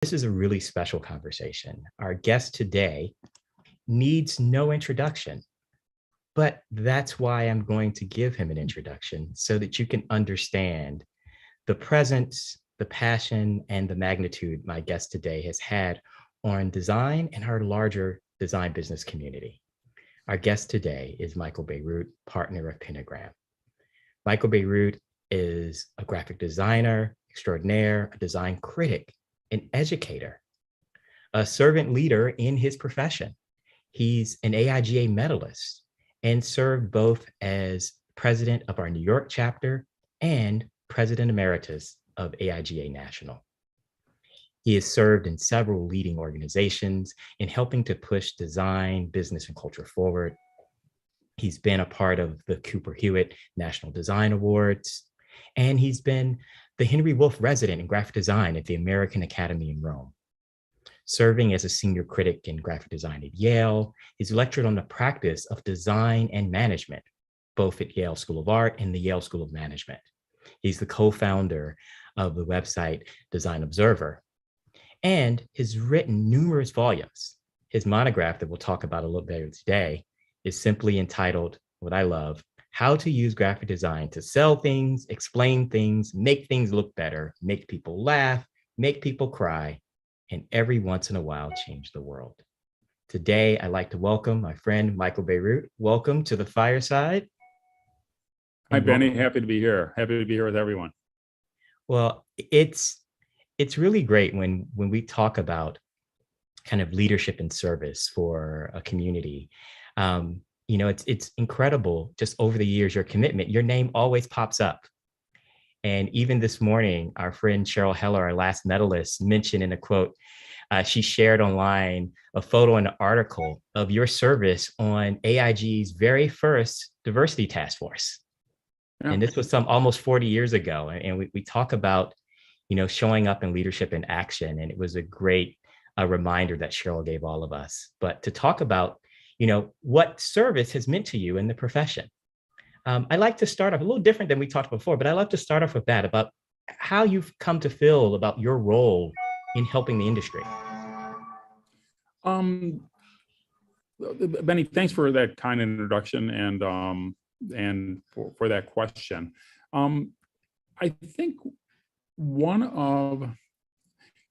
This is a really special conversation. Our guest today needs no introduction, but that's why I'm going to give him an introduction so that you can understand the presence, the passion, and the magnitude my guest today has had on design and our larger design business community. Our guest today is Michael Bierut, partner of Pentagram. Michael Bierut is a graphic designer extraordinaire, a design critic, an educator, a servant leader in his profession. He's an AIGA medalist and served both as president of our New York chapter and president emeritus of AIGA National. He has served in several leading organizations in helping to push design, business, and culture forward. He's been a part of the Cooper Hewitt National Design Awards, and he's been the Henry Wolf resident in graphic design at the American Academy in Rome. Serving as a senior critic in graphic design at Yale, he's lectured on the practice of design and management, both at Yale School of Art and the Yale School of Management. He's the co-founder of the website Design Observer, and has written numerous volumes. His monograph that we'll talk about a little bit today is simply entitled, what I love, How to Use Graphic Design to Sell Things, Explain Things, Make Things Look Better, Make People Laugh, Make People Cry, and every once in a while change the world. Today, I'd like to welcome my friend, Michael Bierut. Welcome to the Fireside. Hi, Benny. Happy to be here. Happy to be here with everyone. Well, it's really great when we talk about kind of leadership and service for a community. It's incredible just over the years, your commitment, your name always pops up. And even this morning, our friend Cheryl Heller, our last medalist, mentioned in a quote, she shared online a photo and an article of your service on AIG's very first diversity task force. Yeah. And this was almost 40 years ago. And we talk about, showing up in leadership and action. And it was a great reminder that Cheryl gave all of us. But to talk about, what service has meant to you in the profession. I like to start off a little different than we talked before, but I love to start off with that, about how you've come to feel about your role in helping the industry. Benny, thanks for that kind introduction and for that question. I think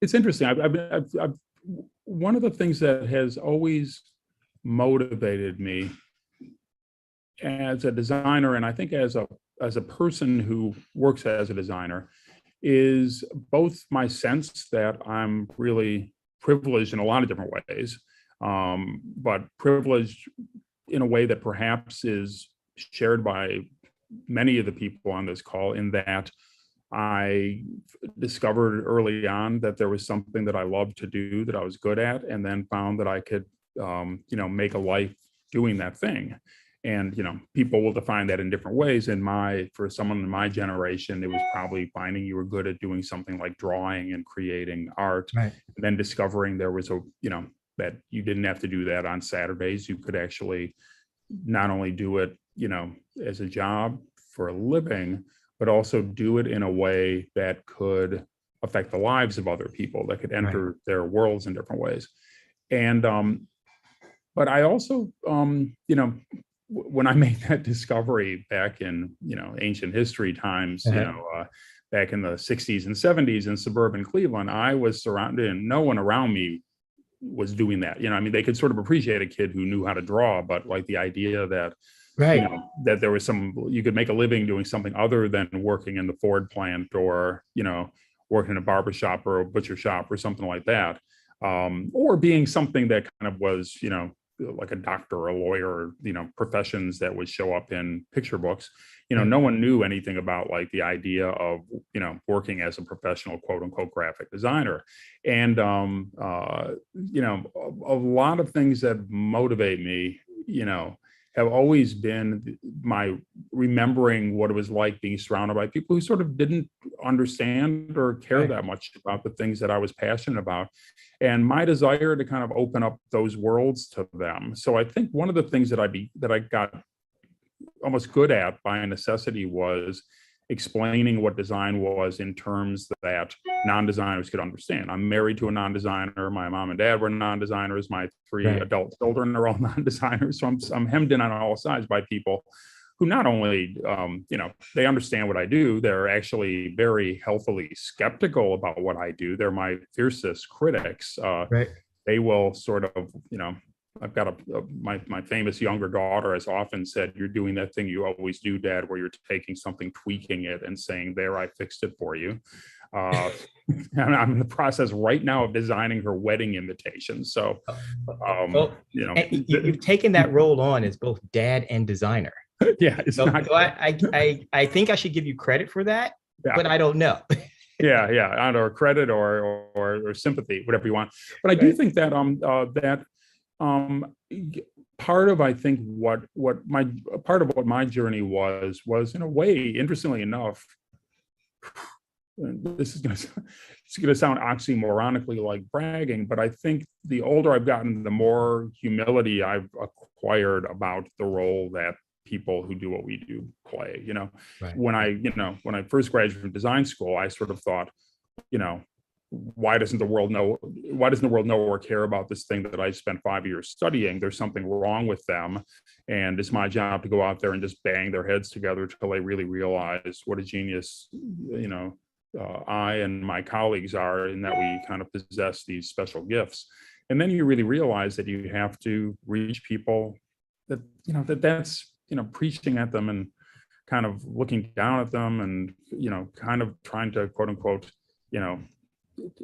it's interesting. One of the things that has always motivated me as a designer, and I think as a person who works as a designer, is both my sense that I'm really privileged in a lot of different ways, but privileged in a way that perhaps is shared by many of the people on this call, in that I discovered early on that there was something that I loved to do, that I was good at, and then found that I could make a life doing that thing. And, people will define that in different ways. For someone in my generation, it was probably finding you were good at doing something like drawing and creating art, right, and then discovering there was that you didn't have to do that on Saturdays. You could actually not only do it, as a job for a living, but also do it in a way that could affect the lives of other people, that could enter right, their worlds in different ways. And, but I also, when I made that discovery back in, ancient history times, back in the 60s and 70s in suburban Cleveland, I was surrounded, and no one around me was doing that. They could sort of appreciate a kid who knew how to draw, but like the idea that, right, that there was you could make a living doing something other than working in the Ford plant, or, working in a barber shop or a butcher shop or something like that. Or being something that kind of was, like a doctor or a lawyer, professions that would show up in picture books. No one knew anything about like the idea of, working as a professional, quote unquote, graphic designer. And, a lot of things that motivate me, have always been my remembering what it was like being surrounded by people who sort of didn't understand or care that much about the things that I was passionate about, and my desire to kind of open up those worlds to them. So I think one of the things that I got almost good at by necessity was explaining what design was in terms that non-designers could understand. I'm married to a non-designer. My mom and dad were non-designers. My three adult children are all non-designers. So I'm hemmed in on all sides by people who not only, they understand what I do, they're actually very healthily skeptical about what I do. They're my fiercest critics. They will sort of, I've got my famous younger daughter has often said, "You're doing that thing you always do, Dad, where you're taking something, tweaking it and saying, there, I fixed it for you." And I'm in the process right now of designing her wedding invitation. So, you've taken that role on as both dad and designer. Yeah, it's not. So I think I should give you credit for that, but I don't know. Yeah, or credit or sympathy, whatever you want. But I do think that part of, I think, what my journey was in a way, interestingly enough, this is going to sound oxymoronically like bragging, but I think the older I've gotten, the more humility I've acquired about the role that people who do what we do play. When I first graduated from design school, I sort of thought, why doesn't the world know or care about this thing that I spent 5 years studying? There's something wrong with them, and it's my job to go out there and just bang their heads together till they really realize what a genius I and my colleagues are, in that we kind of possess these special gifts. And then you really realize that you have to reach people that that's preaching at them and kind of looking down at them, and kind of trying to, quote unquote,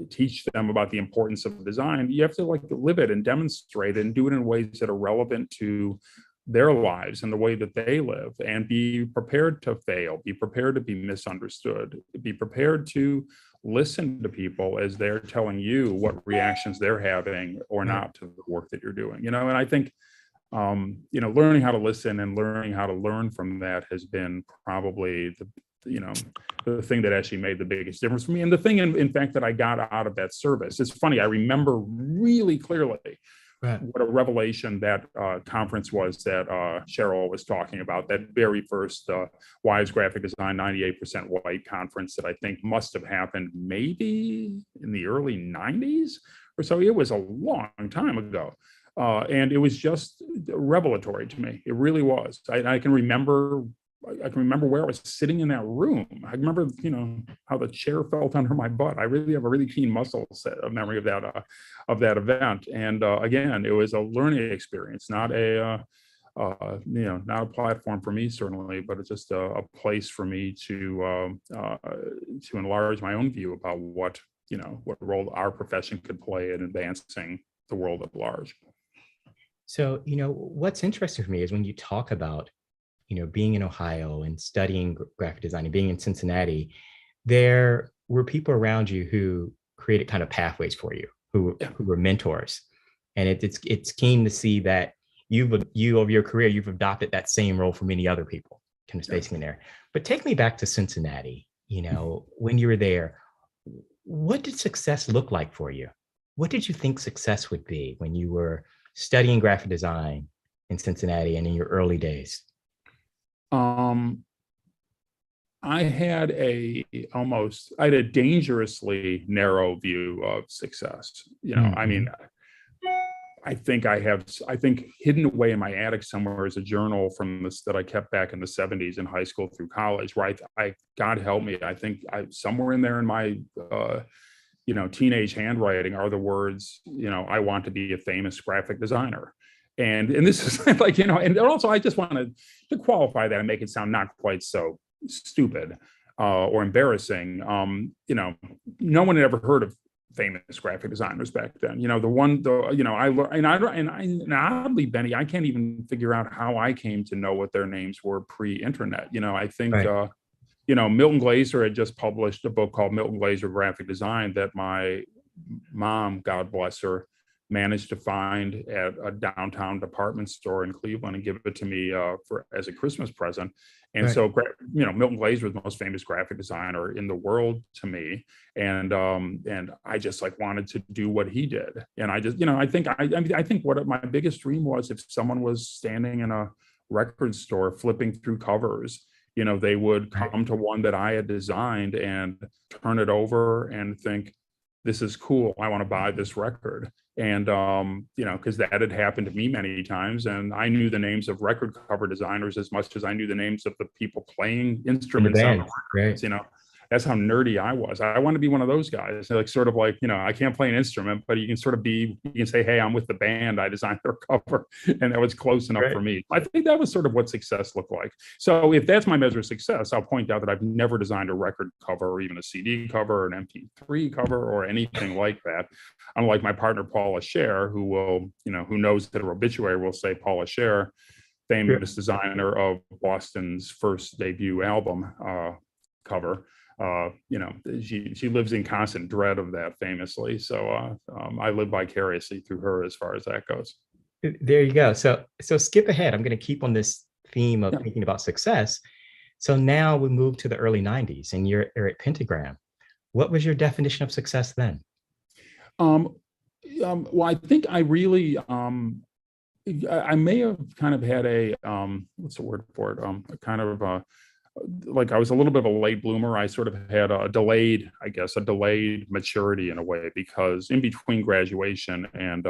teach them about the importance of design. You have to live it and demonstrate it and do it in ways that are relevant to their lives and the way that they live, and be prepared to fail, be prepared to be misunderstood, be prepared to listen to people as they're telling you what reactions they're having or not to the work that you're doing. And I think learning how to listen and learning how to learn from that has been probably the thing that actually made the biggest difference for me. And the thing, in fact, that I got out of that service, it's funny, I remember really clearly what a revelation that conference was that Cheryl was talking about, that very first Wise Graphic Design 98% White conference that I think must have happened maybe in the early 90s or so. It was a long time ago. And it was just revelatory to me. It really was. I can remember where I was sitting in that room. I remember, how the chair felt under my butt. I really have a really keen muscle set of memory of that event. And again, it was a learning experience, not a platform for me, certainly, but it's just a place for me to enlarge my own view about what role our profession could play in advancing the world at large. So, what's interesting for me is when you talk about, being in Ohio and studying graphic design and being in Cincinnati, there were people around you who created kind of pathways for you, who were mentors. And it's keen to see that over your career, you've adopted that same role for many other people, kind of spacing in there. But take me back to Cincinnati, when you were there, what did success look like for you? What did you think success would be when you were studying graphic design in Cincinnati and in your early days? I had a dangerously narrow view of success. I mean, I think hidden away in my attic somewhere is a journal that I kept back in the 70s in high school through college, where God help me, I think somewhere in there in my teenage handwriting are the words, I want to be a famous graphic designer. And this is and also I just wanted to qualify that and make it sound not quite so stupid or embarrassing. No one had ever heard of famous graphic designers back then. Oddly, Benny, I can't even figure out how I came to know what their names were pre-internet. I think Milton Glaser had just published a book called Milton Glaser Graphic Design that my mom, God bless her, managed to find at a downtown department store in Cleveland and give it to me as a Christmas present. And so, Milton Glaser was the most famous graphic designer in the world to me. And I just wanted to do what he did. And I just, I think what my biggest dream was, if someone was standing in a record store flipping through covers they would Right. come to one that I had designed and turn it over and think, this is cool. I want to buy this record. And, because that had happened to me many times. And I knew the names of record cover designers as much as I knew the names of the people playing In the instruments on the band. Right. records. That's how nerdy I was. I want to be one of those guys, like sort of like, I can't play an instrument, but you can say, hey, I'm with the band. I designed their cover. And that was close enough for Right. me. I think that was sort of what success looked like. So if that's my measure of success, I'll point out that I've never designed a record cover or even a CD cover or an MP3 cover or anything like that. Unlike my partner, Paula Scher, who knows that her obituary will say Paula Scher, famous designer of Boston's first debut album cover. She lives in constant dread of that, famously. So I live vicariously through her as far as that goes. There you go. So skip ahead. I'm going to keep on this theme of Yeah. thinking about success. So now we move to the early 90s and you're at Pentagram. What was your definition of success then? Well, I think I really, I may have kind of had a, what's the word for it? A kind of like I was a little bit of a late bloomer. I sort of had a delayed maturity in a way, because in between graduation and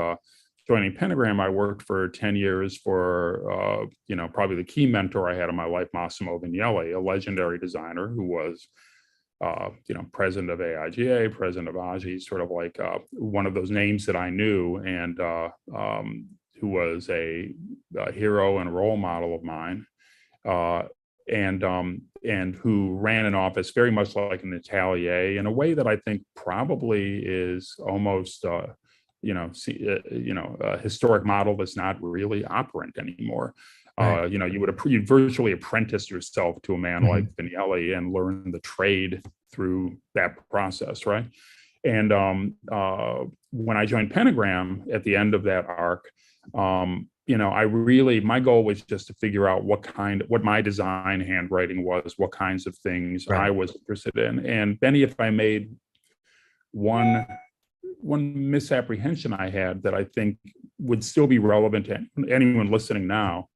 joining Pentagram, I worked for 10 years for, probably the key mentor I had in my life, Massimo Vignelli, a legendary designer who was, president of AIGA, president of AIGA, sort of like one of those names that I knew, and who was a hero and role model of mine. And who ran an office very much like an atelier in a way that I think probably is almost, a historic model that's not really operant anymore. Right. You'd virtually apprentice yourself to a man Mhm. like Vignelli and learn the trade through that process, right? And when I joined Pentagram at the end of that arc, my goal was just to figure out what my design handwriting was, what kinds of things Right. I was interested in. And Benny, if I made one misapprehension I had that I think would still be relevant to anyone listening now,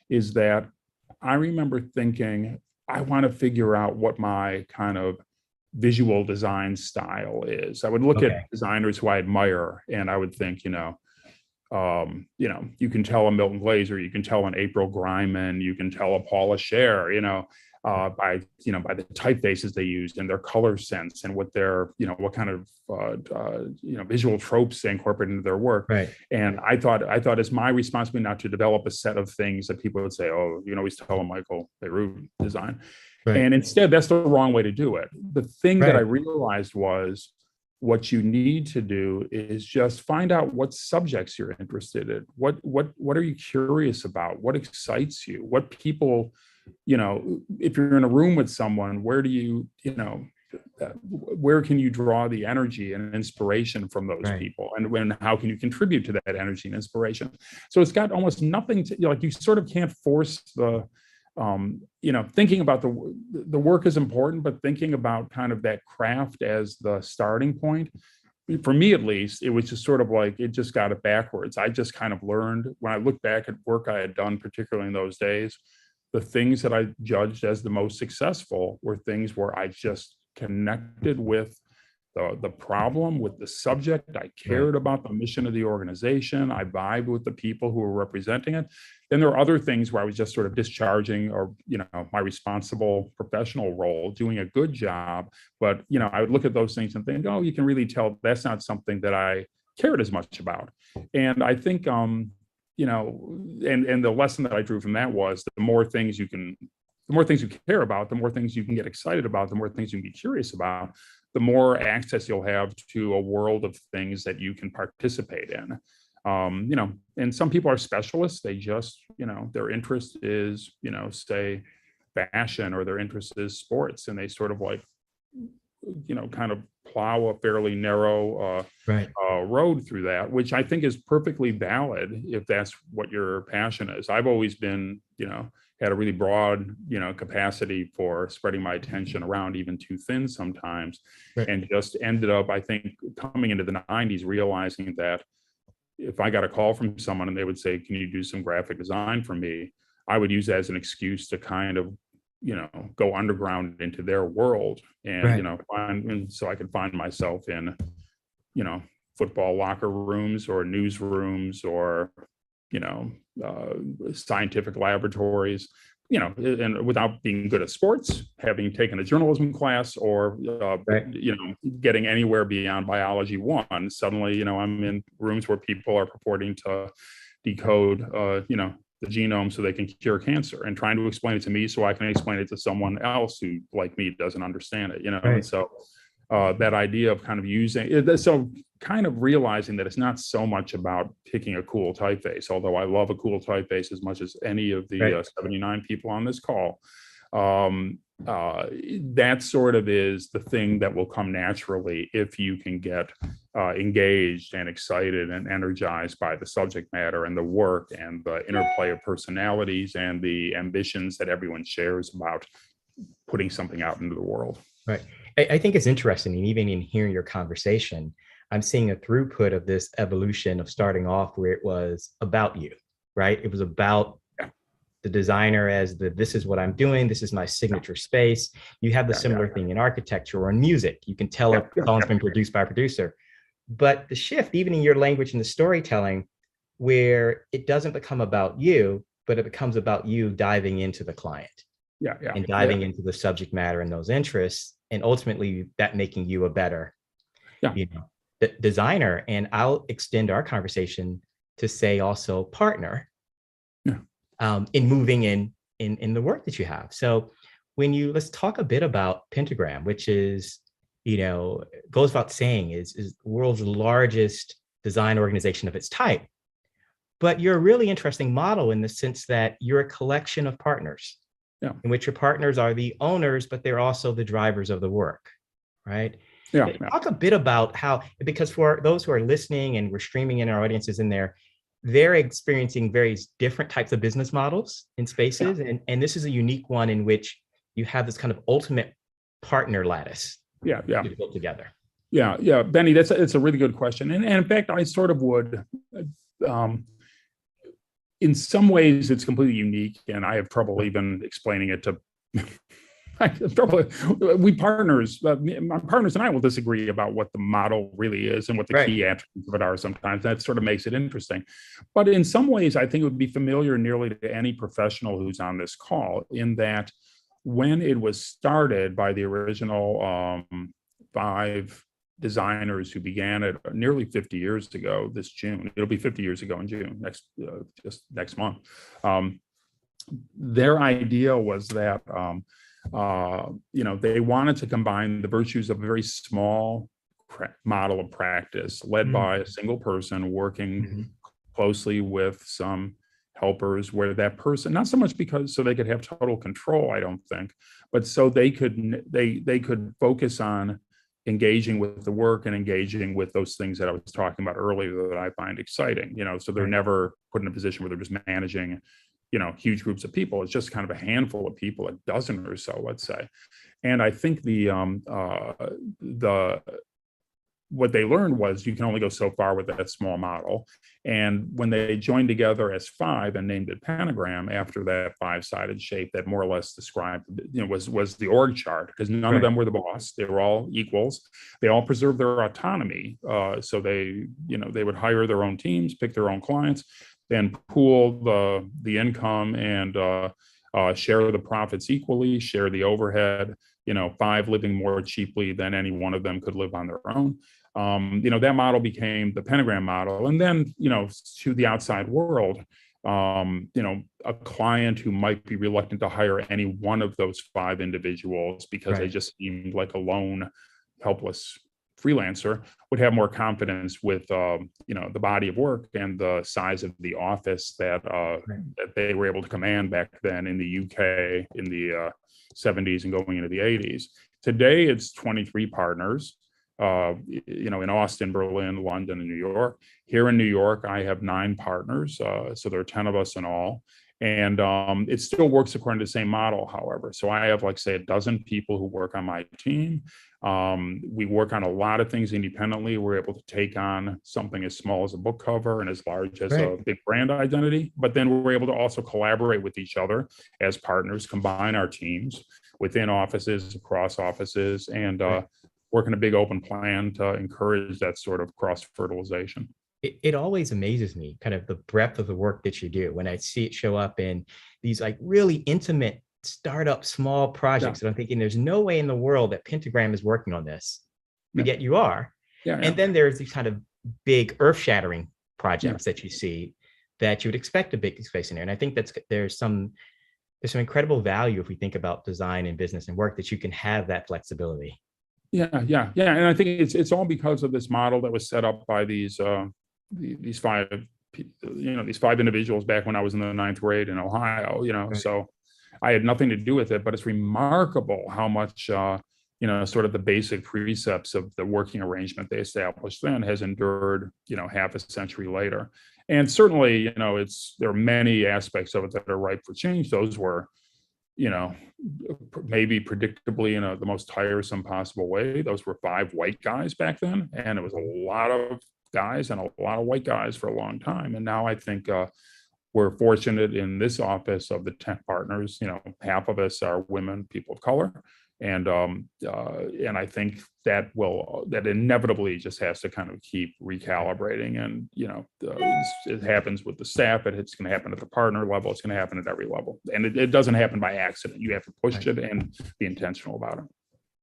is that I remember thinking, I want to figure out what my kind of visual design style is. I would look Okay. at designers who I admire, and I would think, you can tell a Milton Glaser, you can tell an April Greiman, you can tell a Paula Scher, by the typefaces they used and their color sense and what their, what kind of, visual tropes they incorporate into their work. Right. And I thought it's my responsibility not to develop a set of things that people would say, oh, he's telling Michael Bierut design. Right. And instead, that's the wrong way to do it. The thing that I Right. realized was, what you need to do is just find out what subjects you're interested in. What are you curious about? What excites you? What people, if you're in a room with someone, where can you draw the energy and inspiration from those Right. people? And how can you contribute to that energy and inspiration? So it's got almost nothing to, you sort of can't force the, thinking about the work is important, but thinking about kind of that craft as the starting point, for me at least, it was just sort of like, it just got it backwards. I just kind of learned, when I look back at work I had done, particularly in those days, the things that I judged as the most successful were things where I just connected with the problem, with the subject. I cared about the mission of the organization. I vibed with the people who were representing it. Then there are other things where I was just sort of discharging, or, my responsible professional role, doing a good job. But, I would look at those things and think, oh, you can really tell that's not something that I cared as much about. And I think, and the lesson that I drew from that was, the more things you care about, the more things you can get excited about, the more things you can be curious about, the more access you'll have to a world of things that you can participate in. And some people are specialists. They just, their interest is, say, fashion, or their interest is sports, and they sort of like, kind of plow a fairly narrow Right. road through that, which I think is perfectly valid if that's what your passion is. I've always been, had a really broad, capacity for spreading my attention around, even too thin sometimes, Right. and just ended up, I think, coming into the 90s, realizing that if I got a call from someone and they would say, can you do some graphic design for me? I would use that as an excuse to kind of go underground into their world, and, Right. and so I could find myself in, football locker rooms or newsrooms or, scientific laboratories, and without being good at sports, having taken a journalism class, or, Right. getting anywhere beyond biology one, suddenly, I'm in rooms where people are purporting to decode, the genome so they can cure cancer, and trying to explain it to me so I can explain it to someone else who, like me, doesn't understand it, and Right. so that idea of kind of using it, so kind of realizing that it's not so much about picking a cool typeface, although I love a cool typeface as much as any of the Right. 79 people on this call. That sort of is the thing that will come naturally if you can get engaged and excited and energized by the subject matter and the work and the interplay of personalities and the ambitions that everyone shares about putting something out into the world. Right. I think it's interesting, and even in hearing your conversation, I'm seeing a throughput of this evolution of starting off where it was about you, right? It was about the designer as this is what I'm doing. This is my signature space. You have the similar thing in architecture or in music. You can tell a song's been produced by a producer. But the shift, even in your language and the storytelling, where it doesn't become about you, but it becomes about you diving into the client. And diving into the subject matter and those interests, and ultimately that making you a better designer. And I'll extend our conversation to say also partner in moving in the work that you have. So let's talk a bit about Pentagram, which is, goes without saying is the world's largest design organization of its type. But you're a really interesting model in the sense that you're a collection of partners. In which your partners are the owners, but they're also the drivers of the work, right? Talk a bit about how, because for those who are listening and we're streaming in, our audiences in there, they're experiencing various different types of business models in spaces. And this is a unique one in which you have this kind of ultimate partner lattice built together. Benny, it's a really good question. And in fact, I sort of would, in some ways, it's completely unique, and I have trouble even explaining it to. My partners and I will disagree about what the model really is and what the key attributes of it are. Sometimes that sort of makes it interesting, but in some ways, I think it would be familiar nearly to any professional who's on this call. In that, when it was started by the original 5 designers who began it nearly 50 years ago this June. It'll be 50 years ago in June, just next month. Their idea was that, they wanted to combine the virtues of a very small model of practice led by a single person working closely with some helpers, where that person, not so much so they could have total control, I don't think, but so they could focus on engaging with the work and engaging with those things that I was talking about earlier that I find exciting, so they're never put in a position where they're just managing, huge groups of people. It's just kind of a handful of people, a dozen or so, let's say. And I think what they learned was you can only go so far with that small model. And when they joined together as 5 and named it Pentagram after that 5-sided shape that more or less described, was the org chart, because none of them were the boss. They were all equals. They all preserved their autonomy. So they would hire their own teams, pick their own clients, then pool the income and share the profits equally, share the overhead, 5 living more cheaply than any one of them could live on their own. That model became the Pentagram model. And then, to the outside world, a client who might be reluctant to hire any one of those 5 individuals because they just seemed like a lone, helpless freelancer would have more confidence with, the body of work and the size of the office that they were able to command back then in the UK in the 70s and going into the 80s. Today, it's 23 partners. In Austin, Berlin, London, and New York. Here in New York, I have 9 partners, so there are 10 of us in all. And it still works according to the same model, however. So I have, like, say, a dozen people who work on my team. We work on a lot of things independently. We're able to take on something as small as a book cover and as large as a big brand identity, but then we're able to also collaborate with each other as partners, combine our teams within offices, across offices, and work in a big open plan to encourage that sort of cross-fertilization. It always amazes me, kind of the breadth of the work that you do when I see it show up in these like really intimate startup small projects that I'm thinking there's no way in the world that Pentagram is working on this, but yet you are. And then there's these kind of big earth-shattering projects that you see that you would expect a big space in there. And I think there's some incredible value if we think about design and business and work, that you can have that flexibility. Yeah. And I think it's all because of this model that was set up by these five individuals back when I was in the ninth grade in Ohio. So I had nothing to do with it, but it's remarkable how much sort of the basic precepts of the working arrangement they established then has endured half a century later. And certainly there are many aspects of it that are ripe for change. Those were maybe predictably in the most tiresome possible way. Those were 5 white guys back then, and it was a lot of guys and a lot of white guys for a long time. And now I think we're fortunate in this office of the 10 partners, half of us are women, people of color. And I think that inevitably just has to kind of keep recalibrating. And, it happens with the staff, it's going to happen at the partner level, it's going to happen at every level. And it doesn't happen by accident. You have to push it and be intentional about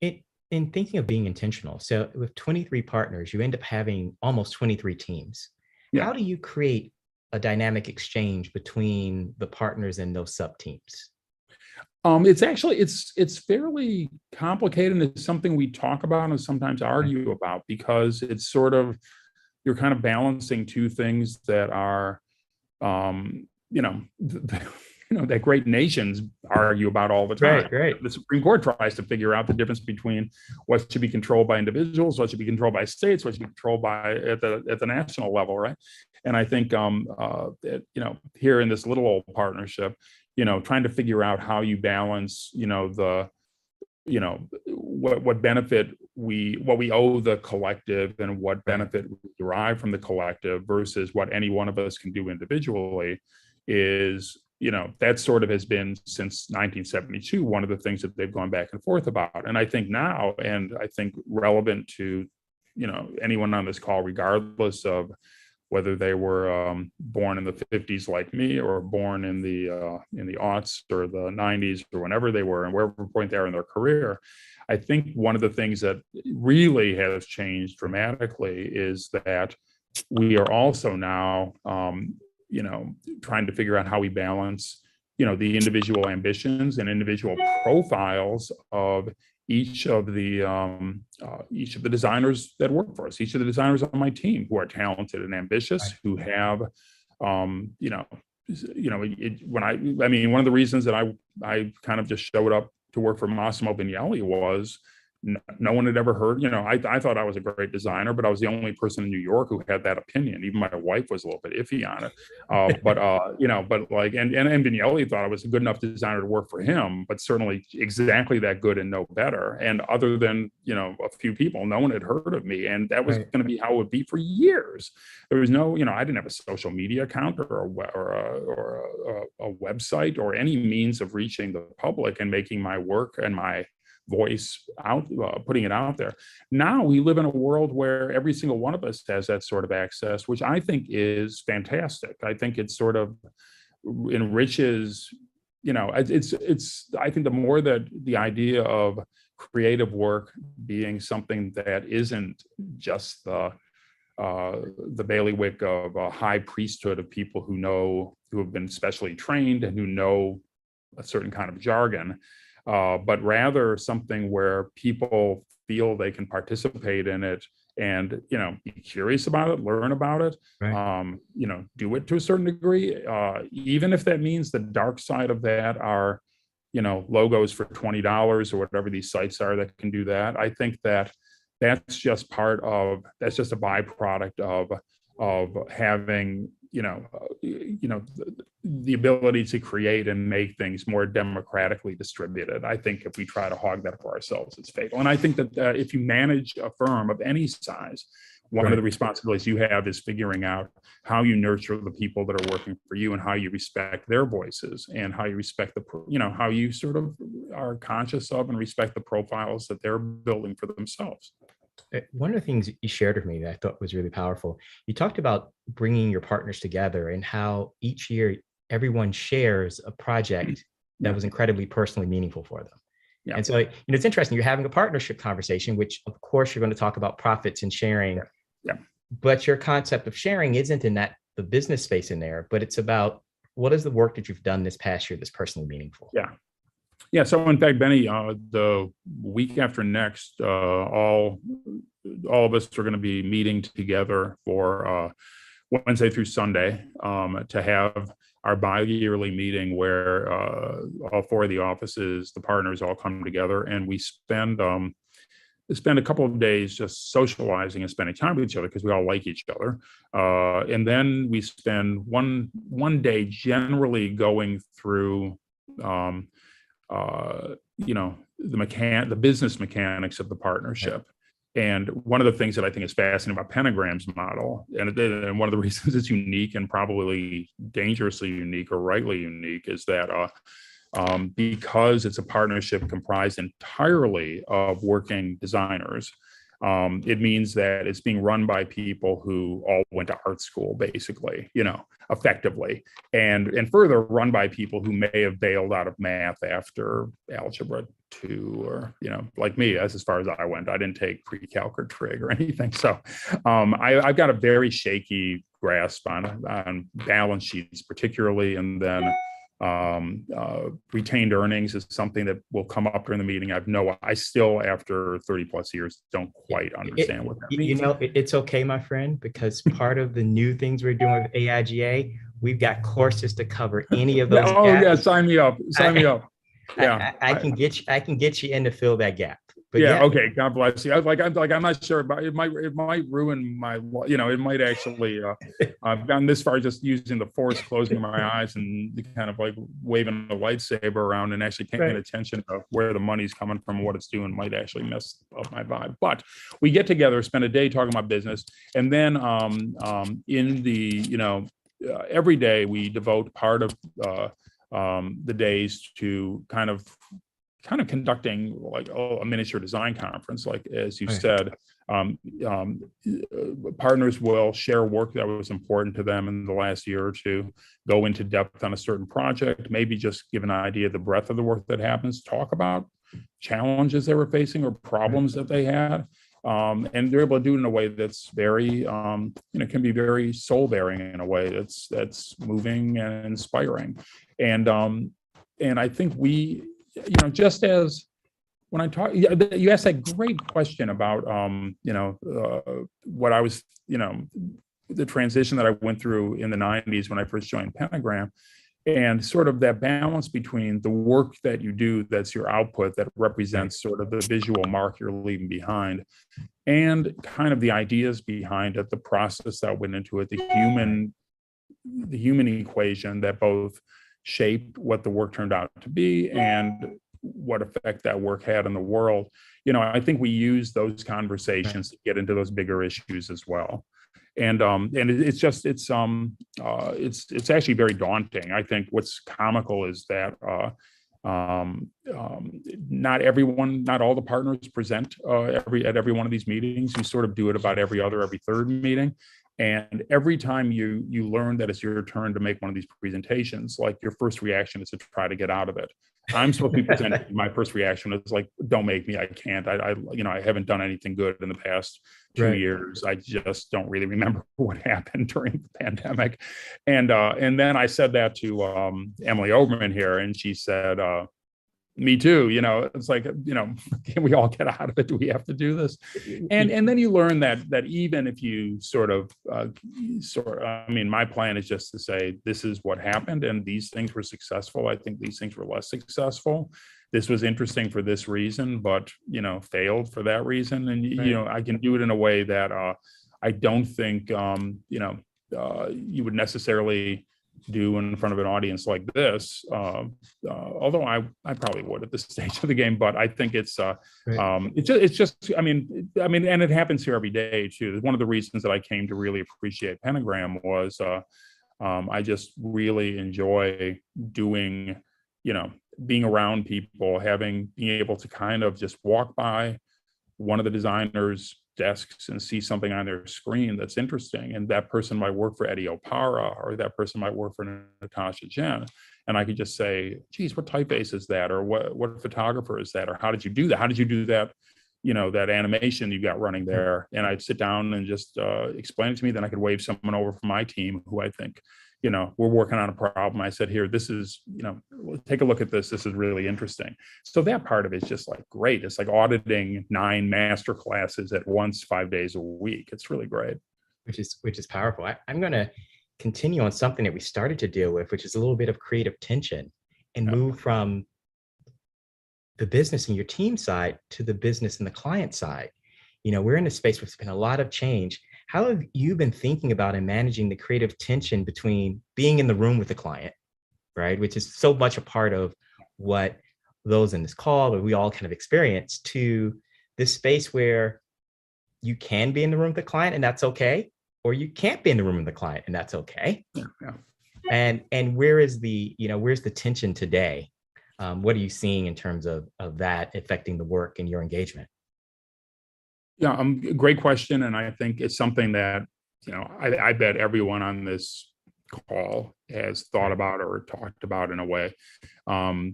it. In thinking of being intentional, so with 23 partners, you end up having almost 23 teams. How do you create a dynamic exchange between the partners and those sub teams? It's fairly complicated, and it's something we talk about and sometimes argue about, because it's sort of, you're kind of balancing two things that are, that great nations argue about all the time. Right. The Supreme Court tries to figure out the difference between what should be controlled by individuals, what should be controlled by states, what should be controlled by at the national level, right? And I think here in this little old partnership, trying to figure out how you balance, what benefit what we owe the collective and what benefit we derive from the collective versus what any one of us can do individually is, that sort of has been since 1972, one of the things that they've gone back and forth about. And I think now, and I think relevant to, anyone on this call, regardless of whether they were born in the 50s like me, or born in the aughts or the 90s, or whenever they were and wherever point they are in their career, I think one of the things that really has changed dramatically is that we are also now, trying to figure out how we balance, the individual ambitions and individual profiles of each of the designers that work for us, each of the designers on my team who are talented and ambitious, who have, one of the reasons that I kind of just showed up to work for Massimo Vignelli was no one had ever heard, I thought I was a great designer, but I was the only person in New York who had that opinion. Even my wife was a little bit iffy on it. And Vignelli thought I was a good enough designer to work for him, but certainly exactly that good and no better. And other than, a few people, no one had heard of me. And that was going to be how it would be for years. There was no, I didn't have a social media account or a website or any means of reaching the public and making my work and my voice out, putting it out there. Now we live in a world where every single one of us has that sort of access, which I think is fantastic. I think it sort of enriches, I think the more that the idea of creative work being something that isn't just the bailiwick of a high priesthood of people who have been specially trained and who know a certain kind of jargon, but rather something where people feel they can participate in it and, be curious about it, learn about it, do it to a certain degree, even if that means the dark side of that are, logos for $20 or whatever these sites are that can do that. I think that's just a byproduct of having, the ability to create and make things more democratically distributed. I think if we try to hog that for ourselves, it's fatal. And I think that if you manage a firm of any size, one of the responsibilities you have is figuring out how you nurture the people that are working for you and how you respect their voices and how you respect how you sort of are conscious of and respect the profiles that they're building for themselves. One of the things you shared with me that I thought was really powerful, you talked about bringing your partners together and how each year everyone shares a project that was incredibly personally meaningful for them. Yeah. And so, it's interesting. You're having a partnership conversation, which of course you're going to talk about profits and sharing. Yeah. But your concept of sharing isn't in the business space in there, but it's about what is the work that you've done this past year that's personally meaningful. Yeah. Yeah. So in fact, Bennie, the week after next, all of us are going to be meeting together for Wednesday through Sunday to have our bi-yearly meeting where all four of the offices, the partners all come together and we spend a couple of days just socializing and spending time with each other because we all like each other. And then we spend one day generally going through the business mechanics of the partnership. And one of the things that I think is fascinating about Pentagram's model, and one of the reasons it's unique and probably dangerously unique or rightly unique, is that because it's a partnership comprised entirely of working designers, it means that it's being run by people who all went to art school, basically, effectively, and further run by people who may have bailed out of math after algebra 2, or like me, as far as I went. I didn't take pre-calc or trig or anything, so I've got a very shaky grasp on balance sheets, particularly, and then retained earnings is something that will come up during the meeting. I still, after 30 plus years, don't quite understand what that means. It's okay, my friend, because part of the new things we're doing with AIGA, we've got courses to cover any of those gaps. Yeah, sign me up. Me up. Yeah, I can get you in to fill that gap. But okay. God bless you. I'm not sure, but it might ruin my, it might actually, I've gone this far just using the force, closing my eyes and kind of like waving a lightsaber around and actually paying attention to where the money's coming from, what it's doing, might actually mess up my vibe. But we get together, spend a day talking about business. And then in the, every day we devote part of the days to kind of conducting like a miniature design conference, like as you said. Partners will share work that was important to them in the last year or two, go into depth on a certain project, maybe just give an idea of the breadth of the work that happens, talk about challenges they were facing or problems that they had. And they're able to do it in a way that's very, can be very soul-bearing in a way that's moving and inspiring. And I think we, just as when I talk, you asked that great question about, what I was, the transition that I went through in the 90s when I first joined Pentagram, and sort of that balance between the work that you do, that's your output, that represents sort of the visual mark you're leaving behind, and kind of the ideas behind it, the process that went into it, the human equation that both shaped what the work turned out to be and what effect that work had in the world. I think we use those conversations to get into those bigger issues as well. And it's actually very daunting. I think what's comical is that not all the partners present at every one of these meetings. You sort of do it about every third meeting. And every time you learn that it's your turn to make one of these presentations, like your first reaction is to try to get out of it. I'm supposed to be presenting. My first reaction is like, don't make me, I can't. I haven't done anything good in the past 2 years. I just don't really remember what happened during the pandemic. And then I said that to Emily Oberman here, and she said, me too. It's like, can we all get out of it? Do we have to do this? And then you learn that even if you my plan is just to say, this is what happened, and these things were successful. I think these things were less successful. This was interesting for this reason, but failed for that reason. And I can do it in a way that I don't think you would necessarily do in front of an audience like this. Although I probably would at this stage of the game, but I think it's just, I mean, and it happens here every day too. One of the reasons that I came to really appreciate Pentagram was I just really enjoy doing, being around people, being able to kind of just walk by one of the designers' desks and see something on their screen that's interesting. And that person might work for Eddie Opara, or that person might work for Natasha Jen. And I could just say, geez, what typeface is that? Or what photographer is that? Or how did you do that? How did you do that? That animation you got running there? And I'd sit down and just explain it to me. Then I could wave someone over from my team who I think, we're working on a problem. I said, here, this is, take a look at this. This is really interesting. So that part of it is just like great. It's like auditing 9 master classes at once, 5 days a week. It's really great. Which is powerful. I'm going to continue on something that we started to deal with, which is a little bit of creative tension, and move from the business and your team side to the business and the client side. We're in a space where there's been a lot of change. How have you been thinking about and managing the creative tension between being in the room with the client, right, which is so much a part of what those in this call, but we all kind of experience, to this space where you can be in the room with the client and that's okay, or you can't be in the room with the client and that's okay. And where's the tension today? What are you seeing in terms of that affecting the work and your engagement? Yeah, great question. And I think it's something that, I bet everyone on this call has thought about or talked about in a way.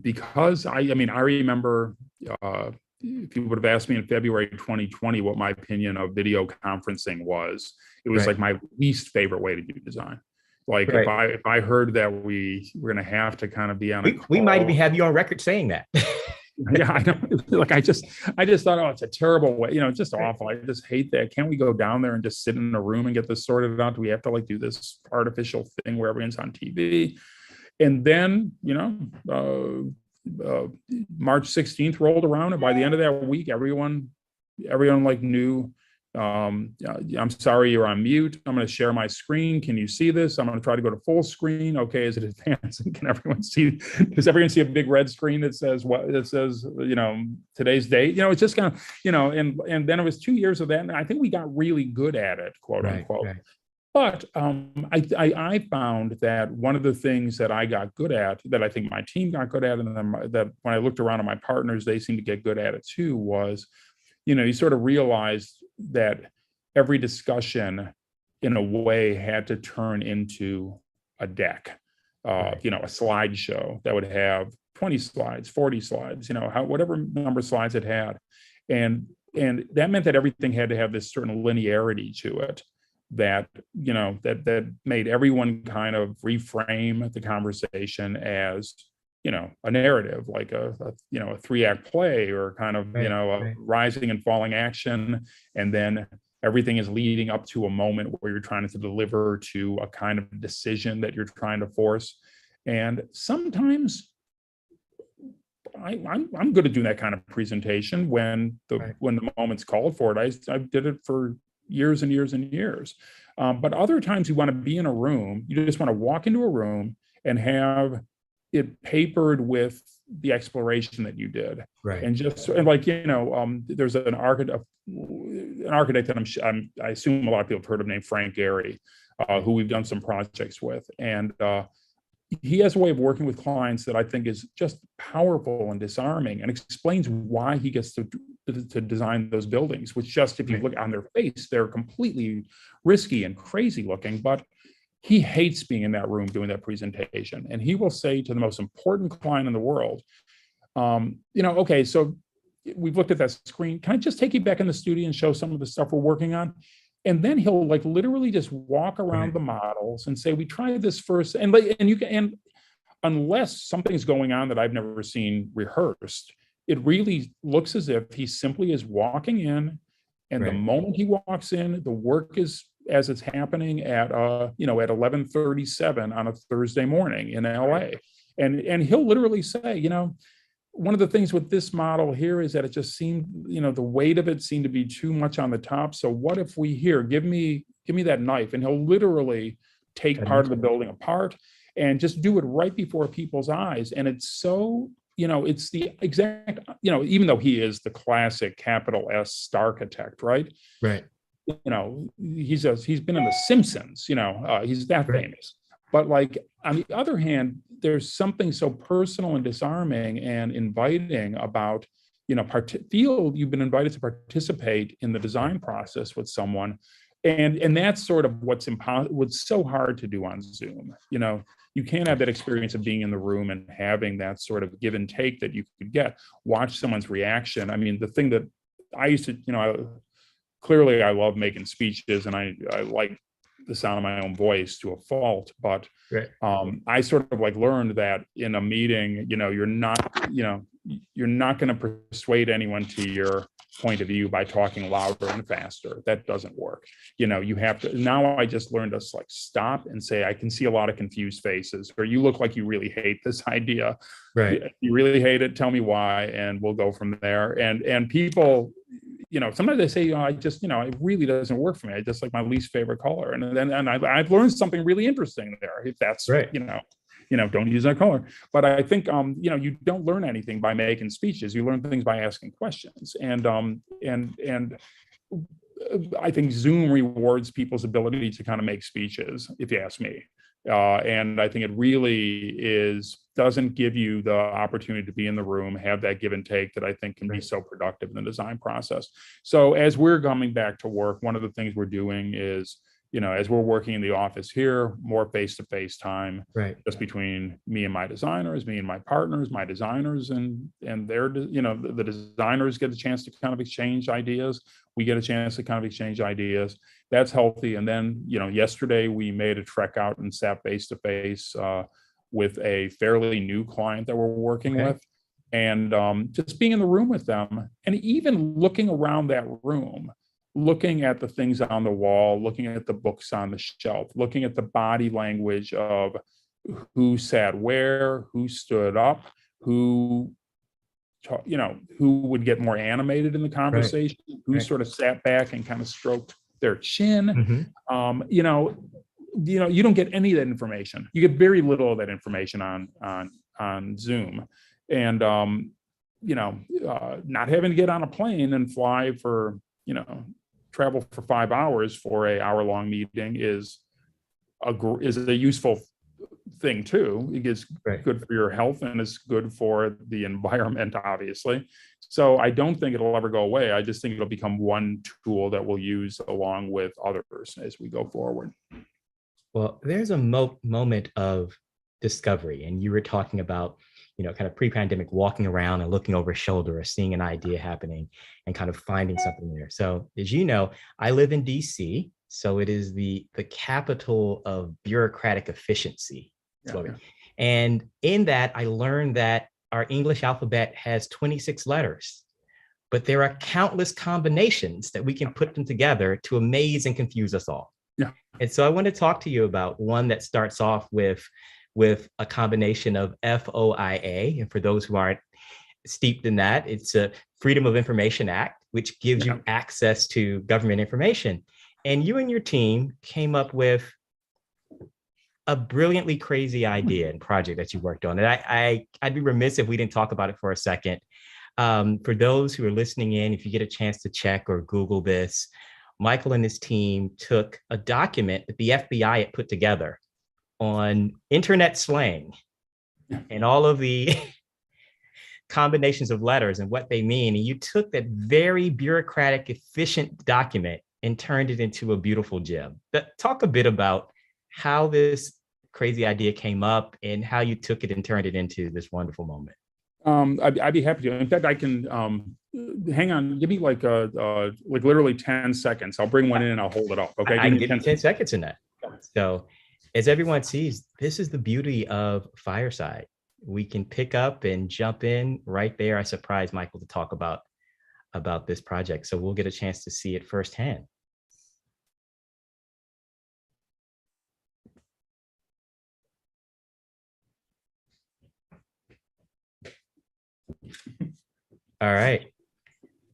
Because I remember if you would have asked me in February 2020 what my opinion of video conferencing was, it was like my least favorite way to do design. Like if I heard that we were going to have to kind of be on a call, we might even have you on record saying that. Yeah, I know. Like I just thought, oh, it's a terrible way, just awful. I just hate that. Can't we go down there and just sit in a room and get this sorted out? Do we have to do this artificial thing where everyone's on TV? And then, March 16th rolled around, and by the end of that week, everyone knew. I'm sorry, you're on mute. I'm going to share my screen. Can you see this? I'm going to try to go to full screen. Okay, is it advancing? Can everyone see? Does everyone see a big red screen that says today's date? It's just kind of, and then it was 2 years of that, and I think we got really good at it, quote unquote. Right. But I found that one of the things that I got good at, that I think my team got good at, and then that when I looked around at my partners, they seemed to get good at it too, was, you sort of realized that every discussion in a way had to turn into a deck, a slideshow that would have 20 slides, 40 slides, whatever number of slides it had. And that meant that everything had to have this certain linearity to it that, that made everyone kind of reframe the conversation as, a narrative, like a 3-act play, or kind of, a rising and falling action. And then everything is leading up to a moment where you're trying to deliver to a kind of decision that you're trying to force. And sometimes I'm good at doing that kind of presentation when the moment's called for it. I did it for years and years and years. But other times you want to be in a room, you just want to walk into a room and have it papered with the exploration that you did, and just there's an architect that I assume a lot of people have heard of, named Frank Gehry, who we've done some projects with, and he has a way of working with clients that I think is just powerful and disarming, and explains why he gets to design those buildings, which just, if you look on their face, they're completely risky and crazy looking, but he hates being in that room doing that presentation. And he will say to the most important client in the world, okay, so we've looked at that screen. Can I just take you back in the studio and show some of the stuff we're working on? And then he'll literally just walk around the models and say, we tried this first. And unless something's going on that I've never seen rehearsed, it really looks as if he simply is walking in, and the moment he walks in, the work is as it's happening at 11:37 on a Thursday morning in LA. And he'll literally say, one of the things with this model here is that it just seemed, the weight of it seemed to be too much on the top. So what if we give me that knife, and he'll literally take Cut part of into the it. building apart and just do it right before people's eyes. And it's so, it's the exact, even though he is the classic capital S architect, right? Right. He's been in The Simpsons, he's that Right. famous. But like, on the other hand, there's something so personal and disarming and inviting about, feel you've been invited to participate in the design process with someone. And that's sort of what's so hard to do on Zoom. You can't have that experience of being in the room and having that sort of give and take that you could watch someone's reaction. I mean, the thing that I used to, clearly I love making speeches, and I like the sound of my own voice to a fault, but Right. I sort of like learned that in a meeting, you're not going to persuade anyone to your point of view by talking louder and faster. That doesn't work. You have to, now I just learned to like stop and say, I can see a lot of confused faces, or you look like you really hate this idea. Right. You really hate it. Tell me why, and we'll go from there. And people, sometimes they say, it really doesn't work for me. I just like my least favorite color. And I've learned something really interesting there. If that's, Right. don't use that color. But I think, you don't learn anything by making speeches. You learn things by asking questions. And I think Zoom rewards people's ability to kind of make speeches, if you ask me. And I think it really doesn't give you the opportunity to be in the room, have that give and take that I think can be so productive in the design process. So as we're coming back to work, one of the things we're doing is, as we're working in the office here, more face-to-face time, Right. just between me and my designers, me and my partners, my designers, and their, the designers get a chance to kind of exchange ideas. We get a chance to kind of exchange ideas. That's healthy. And then, yesterday we made a trek out and sat face-to-face with a fairly new client that we're working with. And just being in the room with them, and even looking around that room, looking at the things on the wall, looking at the books on the shelf, looking at the body language of who sat where, who stood up, who would get more animated in the conversation, who sort of sat back and kind of stroked their chin. Mm-hmm. You don't get any of that information. You get very little of that information on Zoom. And not having to get on a plane and fly for, travel for 5 hours for a hour-long meeting is a useful thing too. It is good for your health, and it's good for the environment, obviously. So I don't think it'll ever go away. I just think it'll become one tool that we'll use along with others as we go forward. Well, there's a moment of discovery, and you were talking about, kind of pre-pandemic, walking around and looking over his shoulder or seeing an idea happening and kind of finding something there. So as you know, I live in DC, so it is the capital of bureaucratic efficiency. And in that, I learned that our English alphabet has 26 letters, but there are countless combinations that we can put them together to amaze and confuse us all. Yeah. And so I want to talk to you about one that starts off with a combination of FOIA. And for those who aren't steeped in that, it's a Freedom of Information Act, which gives you access to government information. And you and your team came up with a brilliantly crazy idea and project that you worked on. And I'd be remiss if we didn't talk about it for a second. For those who are listening in, if you get a chance to check or Google this, Michael and his team took a document that the FBI had put together on internet slang and all of the combinations of letters and what they mean. And you took that very bureaucratic, efficient document and turned it into a beautiful gem. Talk a bit about how this crazy idea came up and how you took it and turned it into this wonderful moment. I'd be happy to. In fact, I can hang on. Give me like literally 10 seconds. I'll bring one in and I'll hold it up. Okay, I can give you 10 seconds in that. So, as everyone sees, this is the beauty of Fireside. We can pick up and jump in right there. I surprised Michael to talk about this project, so we'll get a chance to see it firsthand. All right.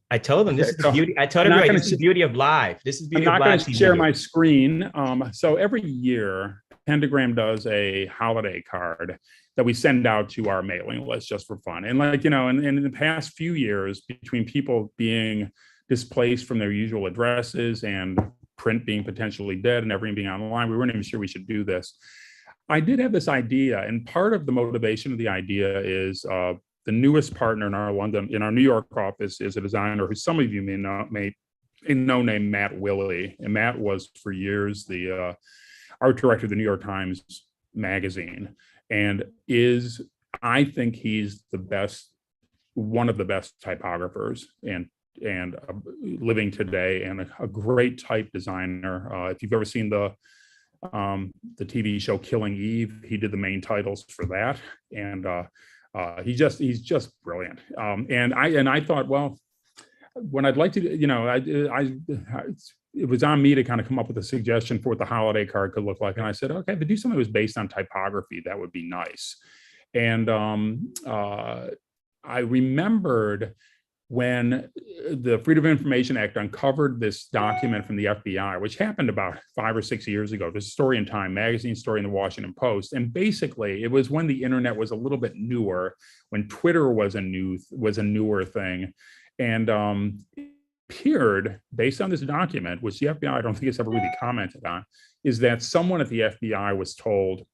I told them this Okay, is the so beauty. I told I'm not everybody going this is the to. beauty of live. This is the I'm beauty of not going live to share TV. my screen. So every year, Pentagram does a holiday card that we send out to our mailing list just for fun. And like, in the past few years, between people being displaced from their usual addresses and print being potentially dead and everything being online, we weren't even sure we should do this. I did have this idea, and part of the motivation of the idea is the newest partner in our New York office is a designer who some of you may know named Matt Willey. And Matt was for years the art director of the New York Times Magazine, and I think he's one of the best typographers and living today, and a great type designer. If you've ever seen the TV show Killing Eve, he did the main titles for that, and he's just brilliant. And I thought, well, when I'd like to, it was on me to kind of come up with a suggestion for what the holiday card could look like. And I said, okay, to do something that was based on typography, that would be nice. And I remembered when the Freedom of Information Act uncovered this document from the FBI, which happened about 5 or 6 years ago. There's a story in Time magazine, story in the Washington Post. And basically, it was when the internet was a little bit newer, when Twitter was a newer thing. And appeared, based on this document, which the FBI I don't think has ever really commented on, is that someone at the FBI was told,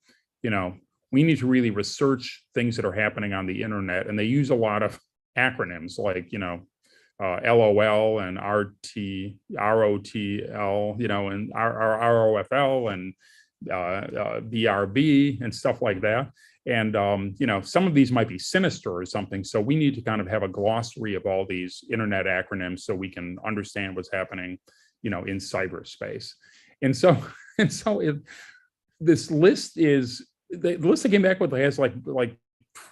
we need to really research things that are happening on the internet. And they use a lot of acronyms like, LOL and ROTL, and ROFL and BRB and stuff like that. And, some of these might be sinister or something. So we need to kind of have a glossary of all these internet acronyms so we can understand what's happening, in cyberspace. And so, this list is, the list I came back with has like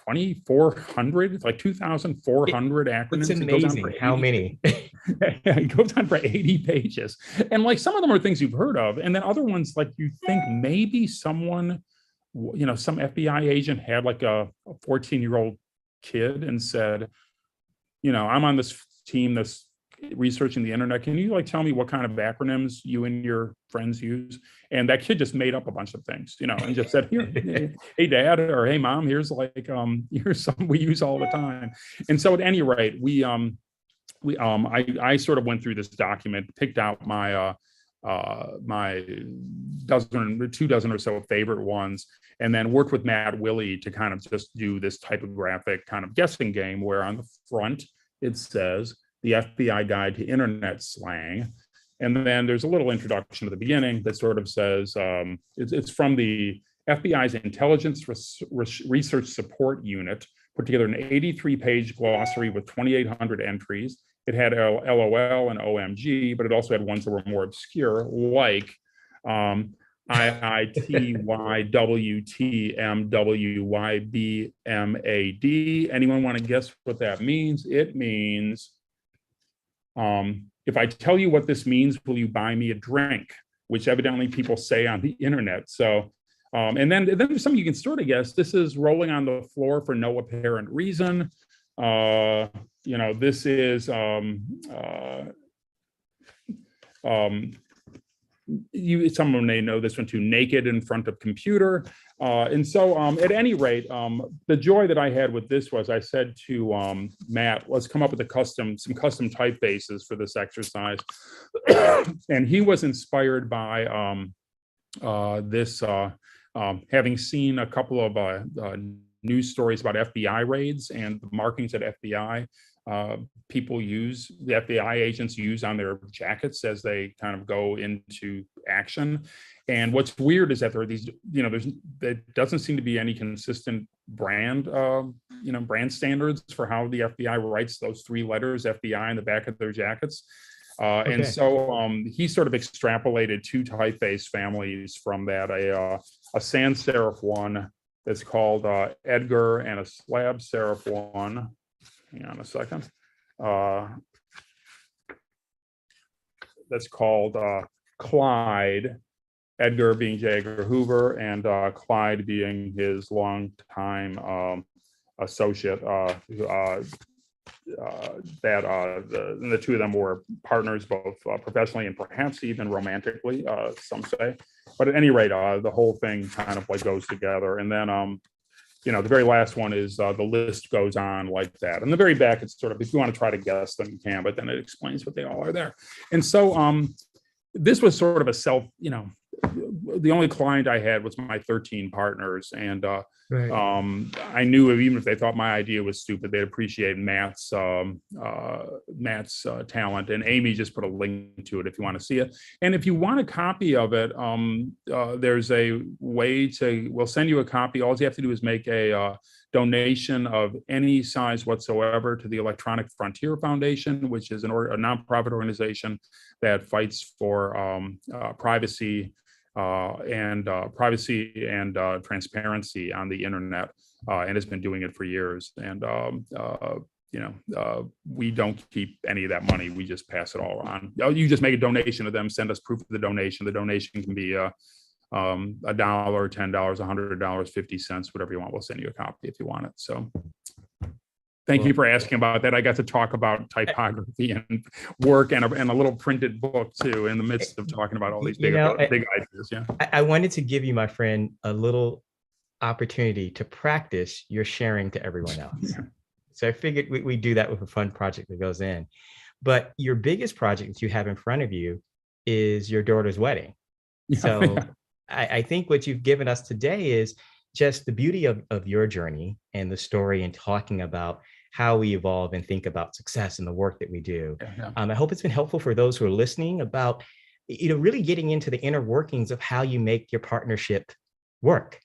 2,400, it's like 2,400 acronyms. It's amazing how many. It goes on for 80 pages. And like some of them are things you've heard of. And then other ones, like you think maybe someone, some FBI agent had like a 14-year-old kid and said, I'm on this team that's researching the internet. Can you like tell me what kind of acronyms you and your friends use? And that kid just made up a bunch of things, and just said, here, hey dad, or hey mom, here's here's something we use all the time. And so at any rate, I sort of went through this document, picked out my my 2 dozen or so favorite ones, and then worked with Matt Willey to kind of just do this typographic kind of guessing game where on the front it says the FBI Guide to Internet Slang. And then there's a little introduction at the beginning that sort of says, it's from the FBI's Intelligence Research Support Unit, put together an 83-page glossary with 2,800 entries. It had LOL and OMG, but it also had ones that were more obscure, like IITYWTMWYBMAD. Anyone want to guess what that means? It means, if I tell you what this means, will you buy me a drink? Which evidently people say on the internet. So, and then there's something you can sort of guess. This is rolling on the floor for no apparent reason. This is someone may know this one too, naked in front of computer. And so at any rate, the joy that I had with this was I said to Matt, let's come up with some custom typefaces for this exercise. And he was inspired by this, having seen a couple of news stories about FBI raids and the markings that FBI the FBI agents use on their jackets as they kind of go into action. And what's weird is that there are these, there doesn't seem to be any consistent brand standards for how the FBI writes those 3 letters FBI on the back of their jackets. Okay. And so he sort of extrapolated 2 typeface families from that, a sans serif one that's called Edgar and a slab serif one. Hang on a second. That's called Clyde, Edgar being J. Edgar Hoover, and Clyde being his longtime associate, the two of them were partners, both professionally and perhaps even romantically, some say. But at any rate, the whole thing kind of like goes together. And then, the very last one is the list goes on like that. And the very back, it's sort of, if you want to try to guess them, you can, but then it explains what they all are there. And so this was sort of a the only client I had was my 13 partners. And Right. I knew even if they thought my idea was stupid, they'd appreciate Matt's talent. And Amy just put a link to it if you want to see it. And if you want a copy of it, there's a way we'll send you a copy. All you have to do is make a donation of any size whatsoever to the Electronic Frontier Foundation, which is a nonprofit organization that fights for privacy and transparency on the internet, and has been doing it for years. And we don't keep any of that money; we just pass it all on. You just make a donation to them, send us proof of the donation. The donation can be $1, $10, $100, 50 cents, whatever you want. We'll send you a copy if you want it. So. Thank you for asking about that. I got to talk about typography and work and a little printed book too in the midst of talking about all these big ideas. Yeah. I wanted to give you, my friend, a little opportunity to practice your sharing to everyone else. Yeah. So I figured we do that with a fun project that goes in. But your biggest project that you have in front of you is your daughter's wedding. Yeah. So I think what you've given us today is just the beauty of your journey and the story, and talking about how we evolve and think about success in the work that we do. Yeah. I hope it's been helpful for those who are listening about, really getting into the inner workings of how you make your partnership work,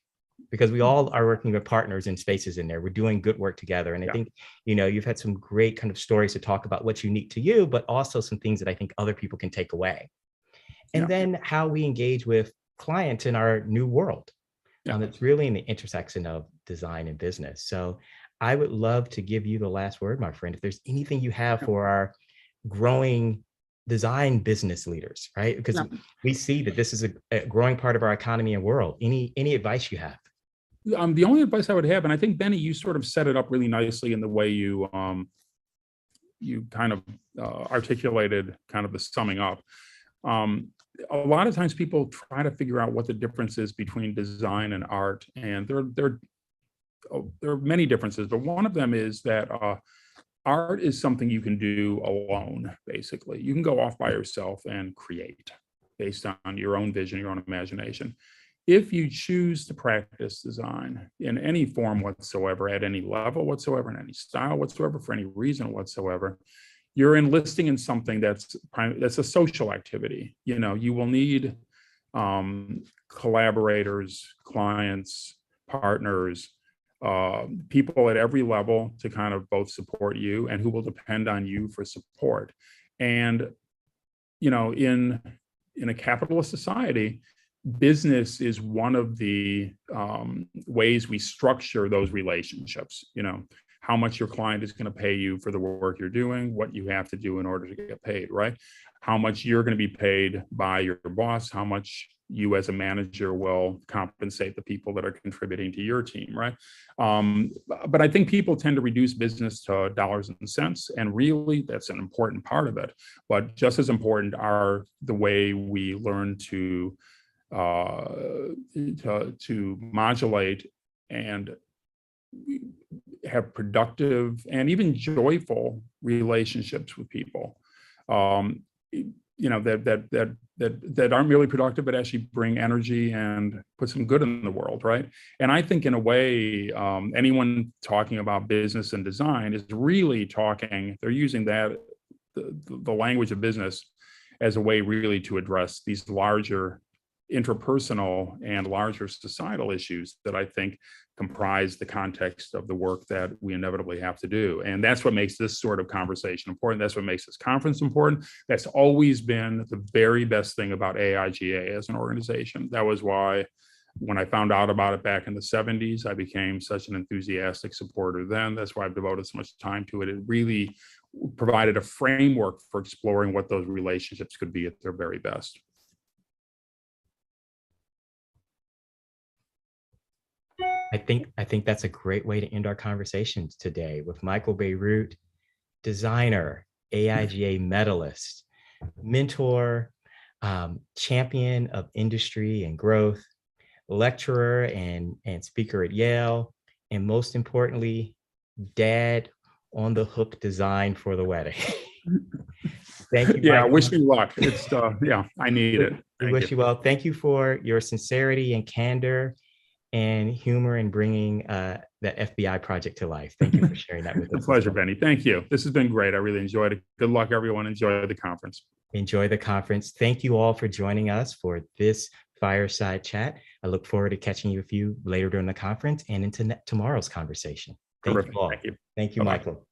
because we all are working with partners and spaces in there. We're doing good work together. And I think, you've had some great kind of stories to talk about what's unique to you, but also some things that I think other people can take away. And then how we engage with clients in our new world. It's really in the intersection of design and business. So I would love to give you the last word, my friend. If there's anything you have for our growing design business leaders, right? Because we see that this is a growing part of our economy and world. Any advice you have? The only advice I would have, and I think, Bennie, you sort of set it up really nicely in the way you kind of articulated kind of the summing up. A lot of times people try to figure out what the difference is between design and art, and there are many differences, but one of them is that art is something you can do alone. Basically, you can go off by yourself and create based on your own vision, your own imagination. If you choose to practice design in any form whatsoever, at any level whatsoever, in any style whatsoever, for any reason whatsoever, you're enlisting in something that's a social activity. You will need collaborators, clients, partners, people at every level to kind of both support you and who will depend on you for support. And in a capitalist society, business is one of the ways we structure those relationships. How much your client is going to pay you for the work you're doing, what you have to do in order to get paid, right? How much you're going to be paid by your boss, how much you as a manager will compensate the people that are contributing to your team, right? But I think people tend to reduce business to dollars and cents, and really that's an important part of it. But just as important are the way we learn to modulate and have productive and even joyful relationships with people, that aren't really productive, but actually bring energy and put some good in the world, right? And I think in a way, anyone talking about business and design is really they're using the language of business as a way really to address these larger interpersonal and larger societal issues that I think comprise the context of the work that we inevitably have to do. And that's what makes this sort of conversation important. That's what makes this conference important. That's always been the very best thing about AIGA as an organization. That was why when I found out about it back in the 70s, I became such an enthusiastic supporter then. That's why I've devoted so much time to it. It really provided a framework for exploring what those relationships could be at their very best. I think that's a great way to end our conversations today with Michael Bierut, designer, AIGA medalist, mentor, champion of industry and growth, lecturer and speaker at Yale, and most importantly, dad on the hook design for the wedding. Thank you, Yeah, Michael. wish me luck. It's, yeah, I need it. We Thank wish you. you well. Thank you for your sincerity and candor and humor in bringing the FBI project to life. Thank you for sharing that with A us. pleasure, Benny. Thank you. This has been great. I really enjoyed it. Good luck, everyone. Enjoy the conference. Enjoy the conference. Thank you all for joining us for this Fireside Chat. I look forward to catching you with you later during the conference and into tomorrow's conversation. Thank Terrific. you all. Thank you. Thank you, Bye-bye. Michael.